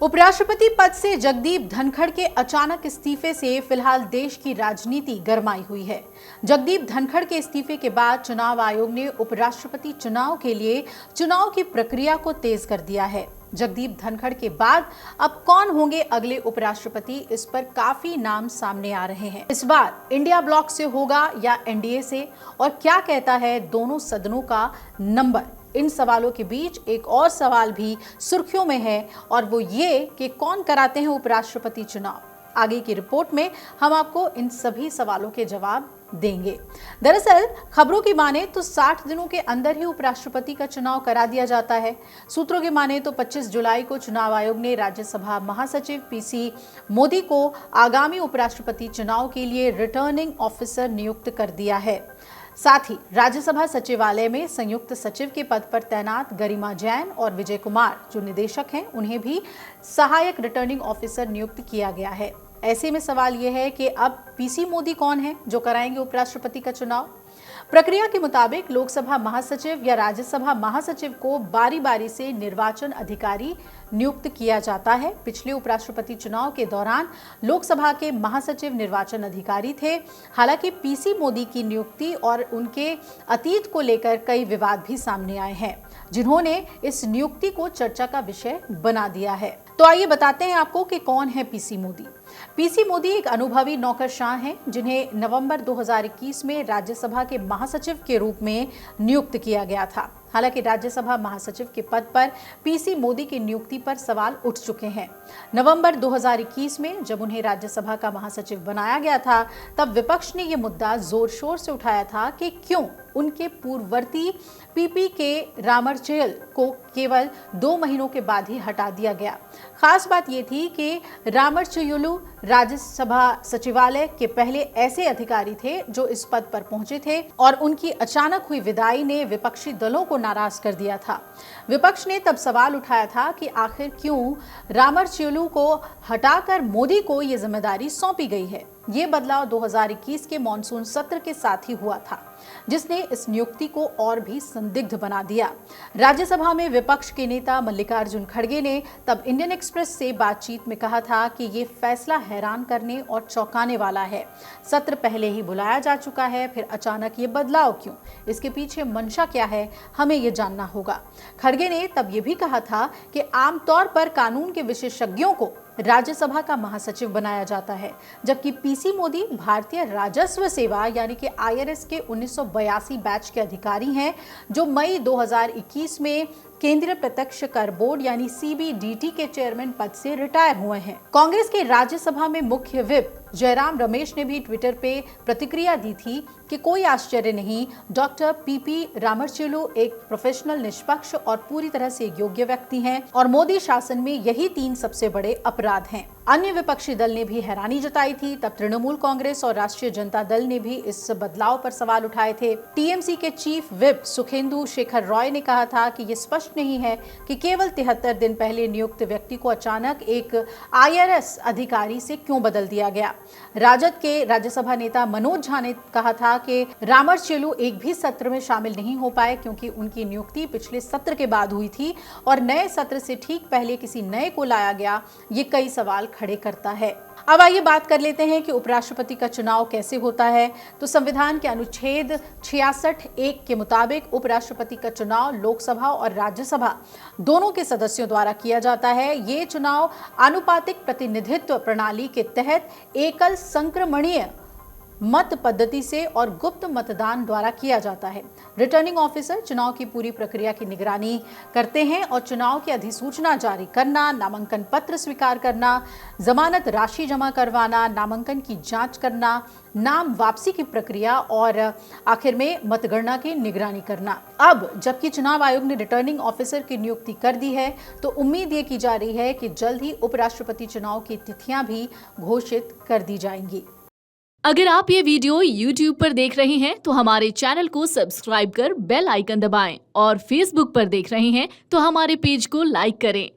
उपराष्ट्रपति पद से जगदीप धनखड़ के अचानक इस्तीफे से फिलहाल देश की राजनीति गरमाई हुई है। जगदीप धनखड़ के इस्तीफे के बाद चुनाव आयोग ने उपराष्ट्रपति चुनाव के लिए चुनाव की प्रक्रिया को तेज कर दिया है। जगदीप धनखड़ के बाद अब कौन होंगे अगले उपराष्ट्रपति, इस पर काफी नाम सामने आ रहे हैं। इस बार इंडिया ब्लॉक से होगा या एनडीए से, और क्या कहता है दोनों सदनों का नंबर। इन सवालों के बीच एक और सवाल भी सुर्खियों में है, और वो ये कि कौन कराते हैं उपराष्ट्रपति चुनाव। आगे की रिपोर्ट में हम आपको इन सभी सवालों के जवाब देंगे। दरअसल खबरों की माने तो 60 दिनों के अंदर ही उपराष्ट्रपति का चुनाव करा दिया जाता है। सूत्रों की माने तो 25 जुलाई को चुनाव आयोग ने राज्यसभा महासचिव पीसी मोदी को आगामी उपराष्ट्रपति चुनाव के लिए रिटर्निंग ऑफिसर नियुक्त कर दिया है। साथ ही राज्यसभा सचिवालय में संयुक्त सचिव के पद पर तैनात गरिमा जैन और विजय कुमार जो निदेशक हैं, उन्हें भी सहायक रिटर्निंग ऑफिसर नियुक्त किया गया है। ऐसे में सवाल यह है कि अब पीसी मोदी कौन है जो कराएंगे उपराष्ट्रपति का चुनाव। प्रक्रिया के मुताबिक लोकसभा महासचिव या राज्यसभा महासचिव को बारी बारी से निर्वाचन अधिकारी नियुक्त किया जाता है। पिछले उपराष्ट्रपति चुनाव के दौरान लोकसभा के महासचिव निर्वाचन अधिकारी थे। हालांकि पीसी मोदी की नियुक्ति और उनके अतीत को लेकर कई विवाद भी सामने आए हैं, जिन्होंने इस नियुक्ति को चर्चा का विषय बना दिया है। तो आइए बताते हैं आपको कि कौन है पीसी मोदी। पीसी मोदी एक अनुभवी नौकरशाह हैं, जिन्हें नवंबर 2021 में राज्यसभा के महासचिव के रूप में नियुक्त किया गया था। हालांकि राज्यसभा महासचिव के पद पर पीसी मोदी की नियुक्ति पर सवाल उठ चुके हैं। नवंबर 2021 में जब उन्हें राज्यसभा का महासचिव बनाया गया था, तब विपक्ष ने यह मुद्दा जोर शोर से उठाया था कि क्यों उनके पूर्ववर्ती पीपी के रामरचेल को केवल 2 महीनों के बाद ही हटा दिया गया। खास बात यह थी कि रामरचेलु राज्यसभा सचिवालय के पहले ऐसे अधिकारी थे जो इस पद पर पहुंचे थे, और उनकी अचानक हुई विदाई ने विपक्षी दलों को नाराज कर दिया था। विपक्ष ने तब सवाल उठाया था कि आखिर क्यों रामरचेलु को हटाकर मोदी को ये जिम्मेदारी सौंपी गई है। ये बदलाव 2021 के मॉनसून सत्र के साथ ही हुआ था, जिसने इस नियुक्ति को और भी संदिग्ध बना दिया। राज्यसभा में विपक्ष के नेता मल्लिकार्जुन खड़गे ने तब इंडियन एक्सप्रेस से बातचीत में कहा था कि ये फैसला हैरान करने और चौंकाने वाला है। सत्र पहले ही बुलाया जा चुका है, फिर अचानक ये बदलाव क्यों? इसके पीछे मंशा क्या है, हमें ये जानना होगा। खड़गे ने तब ये भी कहा था कि आमतौर पर कानून के विशेषज्ञों को राज्यसभा का महासचिव बनाया जाता है, जबकि पीसी मोदी भारतीय राजस्व सेवा यानी कि आईआरएस के 1982 बैच के अधिकारी हैं, जो मई 2021 में केंद्रीय प्रत्यक्ष कर बोर्ड यानी सीबीडीटी के चेयरमैन पद से रिटायर हुए हैं। कांग्रेस के राज्यसभा में मुख्य विप जयराम रमेश ने भी ट्विटर पे प्रतिक्रिया दी थी कि कोई आश्चर्य नहीं, डॉक्टर पीपी रामरचेलु एक प्रोफेशनल, निष्पक्ष और पूरी तरह से योग्य व्यक्ति हैं, और मोदी शासन में यही 3 सबसे बड़े अपराध हैं। अन्य विपक्षी दल ने भी हैरानी जताई थी। तब तृणमूल कांग्रेस और राष्ट्रीय जनता दल ने भी इस बदलाव पर सवाल उठाए थे। टीएमसी के चीफ विप सुखेंदु शेखर रॉय ने कहा था कि ये स्पष्ट नहीं है कि केवल 73 दिन पहले नियुक्त व्यक्ति को अचानक एक आईआरएस अधिकारी से क्यों बदल दिया गया। राजद के राज्यसभा नेता मनोज झा ने कहा था कि रामरचेलु एक भी सत्र में शामिल नहीं हो पाए, क्योंकि उनकी नियुक्ति पिछले सत्र के बाद हुई थी और नए सत्र से ठीक पहले किसी नए को लाया गया। ये कई सवाल खड़े करता है। अब आइए बात कर लेते हैं कि उपराष्ट्रपति का चुनाव कैसे होता है। तो संविधान के अनुच्छेद 66(1) के मुताबिक उपराष्ट्रपति का चुनाव लोकसभा और राज्यसभा दोनों के सदस्यों द्वारा किया जाता है। ये चुनाव आनुपातिक प्रतिनिधित्व प्रणाली के तहत एकल संक्रमणीय मत पद्धति से और गुप्त मतदान द्वारा किया जाता है। रिटर्निंग ऑफिसर चुनाव की पूरी प्रक्रिया की निगरानी करते हैं और चुनाव की अधिसूचना जारी करना, नामांकन पत्र स्वीकार करना, जमानत राशि जमा करवाना, नामांकन की जांच करना, नाम वापसी की प्रक्रिया और आखिर में मतगणना की निगरानी करना। अब जबकि चुनाव आयोग ने रिटर्निंग ऑफिसर की नियुक्ति कर दी है, तो उम्मीद ये की जा रही है कि जल्द ही उपराष्ट्रपति चुनाव की तिथियां भी घोषित कर दी जाएंगी। अगर आप ये वीडियो YouTube पर देख रहे हैं तो हमारे चैनल को सब्सक्राइब कर बेल आइकन दबाएं, और Facebook पर देख रहे हैं तो हमारे पेज को लाइक करें।